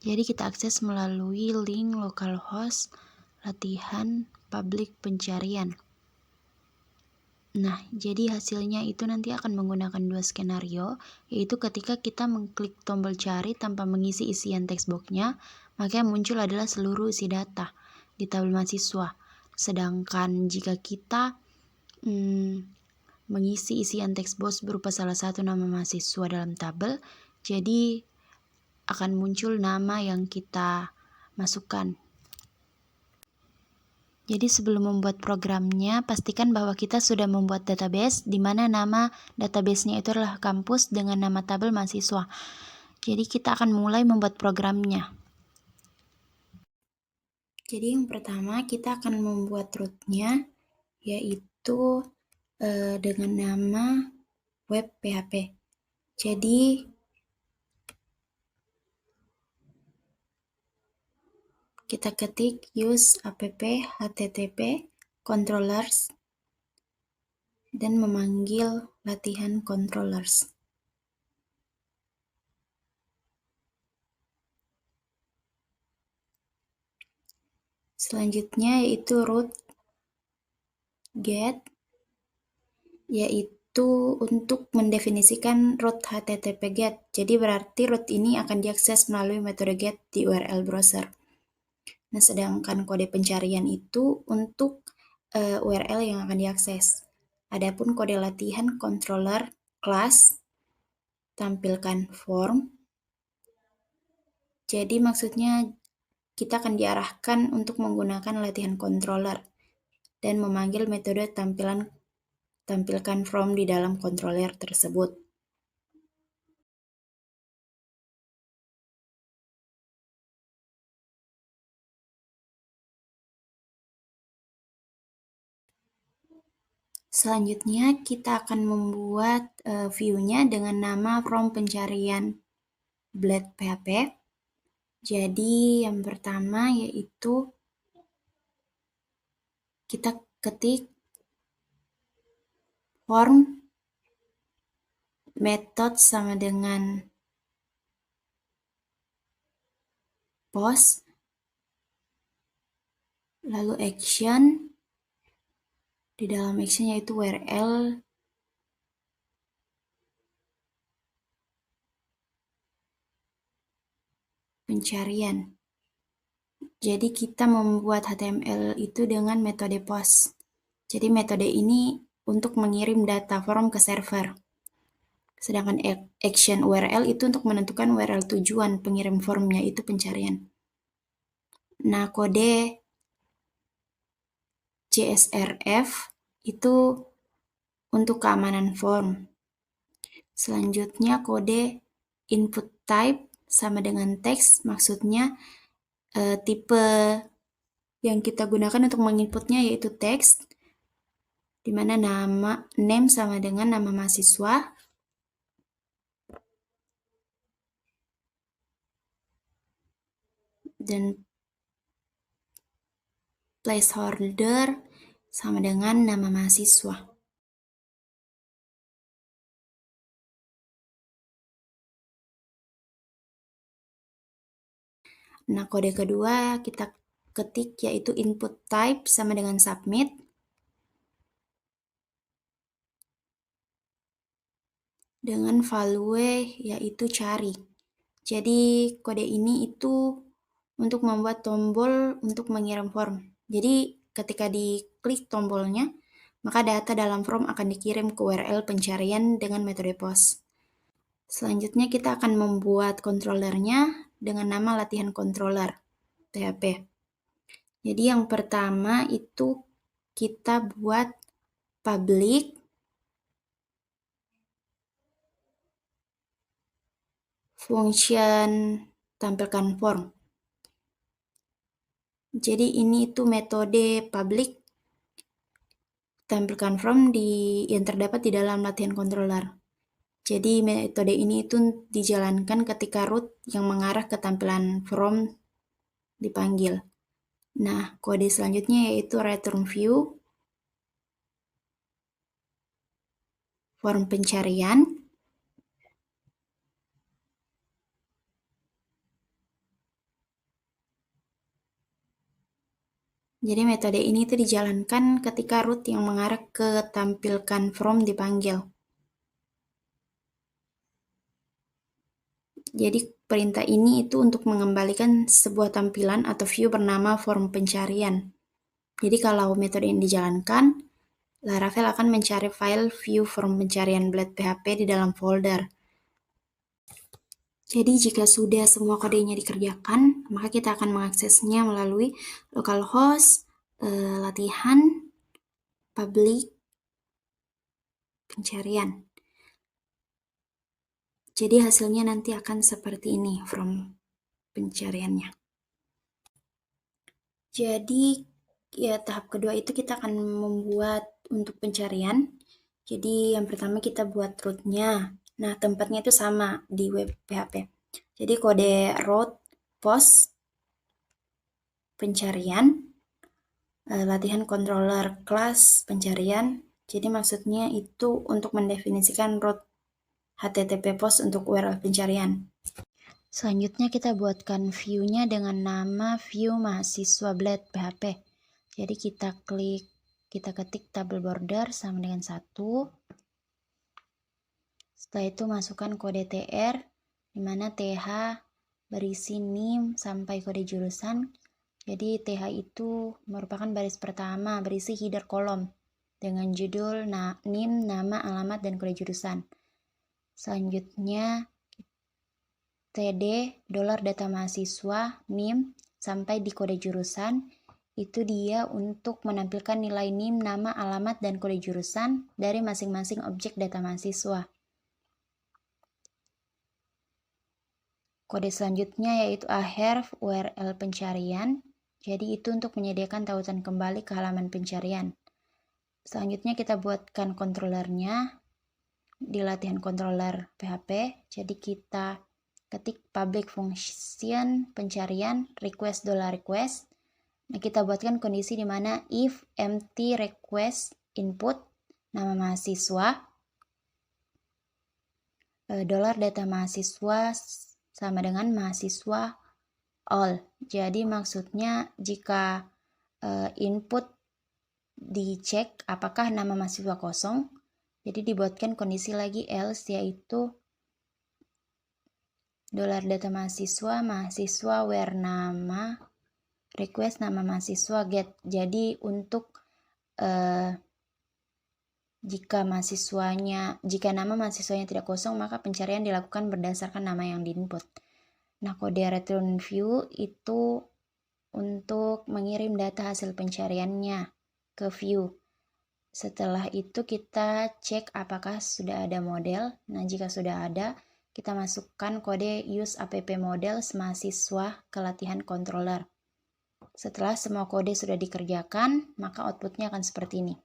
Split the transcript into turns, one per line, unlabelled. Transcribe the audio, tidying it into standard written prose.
Jadi kita akses melalui link localhost latihan publik pencarian. Nah, jadi hasilnya itu nanti akan menggunakan dua skenario, yaitu ketika kita mengklik tombol cari tanpa mengisi isian textbox-nya, maka yang muncul adalah seluruh isi data di tabel mahasiswa. Sedangkan jika kita mengisi isian textbox berupa salah satu nama mahasiswa dalam tabel, jadi akan muncul nama yang kita masukkan. Jadi sebelum membuat programnya, pastikan bahwa kita sudah membuat database di mana nama database-nya itu adalah kampus dengan nama tabel mahasiswa. Jadi kita akan mulai membuat programnya. Jadi yang pertama kita akan membuat root-nya, yaitu dengan nama web PHP. Jadi kita ketik use app http controllers dan memanggil latihan controllers. Selanjutnya yaitu root get, yaitu untuk mendefinisikan root http get. Jadi berarti root ini akan diakses melalui metode get di URL browser. Nah, sedangkan kode pencarian itu untuk URL yang akan diakses. Adapun kode latihan controller class tampilkan form. Jadi maksudnya kita akan diarahkan untuk menggunakan latihan controller dan memanggil metode tampilkan form di dalam controller tersebut. Selanjutnya kita akan membuat view-nya dengan nama form pencarian Blade PHP. Jadi yang pertama yaitu kita ketik form method sama dengan post, lalu action, di dalam action yaitu URL pencarian. Jadi kita membuat HTML itu dengan metode post. Jadi metode ini untuk mengirim data form ke server. Sedangkan action URL itu untuk menentukan URL tujuan pengirim formnya itu pencarian. Nah, kode CSRF itu untuk keamanan form. Selanjutnya kode input type sama dengan teks, maksudnya tipe yang kita gunakan untuk menginputnya yaitu teks, di mana nama name sama dengan nama mahasiswa, dan placeholder sama dengan nama mahasiswa. Nah, kode kedua kita ketik yaitu input type sama dengan submit. Dengan value yaitu cari. Jadi kode ini itu untuk membuat tombol untuk mengirim form. Jadi ketika diklik tombolnya, maka data dalam form akan dikirim ke URL pencarian dengan metode post. Selanjutnya kita akan membuat controllernya dengan nama latihan controller PHP. Jadi yang pertama itu kita buat public function tampilkan form. Jadi ini itu metode public tampilkan form yang terdapat di dalam latihan controller. Jadi metode ini itu dijalankan ketika root yang mengarah ke tampilan form dipanggil. Nah, kode selanjutnya yaitu return view form pencarian. Jadi metode ini tuh dijalankan ketika root yang mengarah ke tampilkan from dipanggil. Jadi perintah ini itu untuk mengembalikan sebuah tampilan atau view bernama form pencarian. Jadi kalau metode ini dijalankan, Laravel akan mencari file view form pencarian Blade PHP di dalam folder. Jadi jika sudah semua kodenya dikerjakan, maka kita akan mengaksesnya melalui localhost, latihan, public, pencarian. Jadi hasilnya nanti akan seperti ini from pencariannya. Jadi ya tahap kedua itu kita akan membuat untuk pencarian. Jadi yang pertama kita buat root-nya. Nah, tempatnya itu sama di web PHP. Jadi kode root post pencarian, latihan controller class pencarian. Jadi maksudnya itu untuk mendefinisikan root HTTP post untuk URL pencarian. Selanjutnya kita buatkan view-nya dengan nama view mahasiswa Blade PHP. Jadi kita ketik double border sama dengan 1. Setelah itu masukkan kode TR, di mana TH berisi NIM sampai kode jurusan. Jadi TH itu merupakan baris pertama, berisi header kolom dengan judul, NIM, nama, alamat, dan kode jurusan. Selanjutnya TD, $data mahasiswa, NIM, sampai di kode jurusan. Itu dia untuk menampilkan nilai NIM, nama, alamat, dan kode jurusan dari masing-masing objek data mahasiswa. Kode selanjutnya yaitu ahref URL pencarian. Jadi itu untuk menyediakan tautan kembali ke halaman pencarian. Selanjutnya kita buatkan controllernya di latihan controller PHP. Jadi kita ketik public function pencarian request $request. Nah, kita buatkan kondisi di mana if empty request input nama mahasiswa, $data mahasiswa sama dengan mahasiswa all. Jadi maksudnya jika input dicek apakah nama mahasiswa kosong, jadi dibuatkan kondisi lagi else, yaitu $data mahasiswa where nama request nama mahasiswa get. Jadi untuk jika nama mahasiswanya tidak kosong, maka pencarian dilakukan berdasarkan nama yang diinput. Nah, kode return view itu untuk mengirim data hasil pencariannya ke view. Setelah itu kita cek apakah sudah ada model. Nah, jika sudah ada, kita masukkan kode use app model mahasiswa ke latihan controller. Setelah semua kode sudah dikerjakan, maka outputnya akan seperti ini.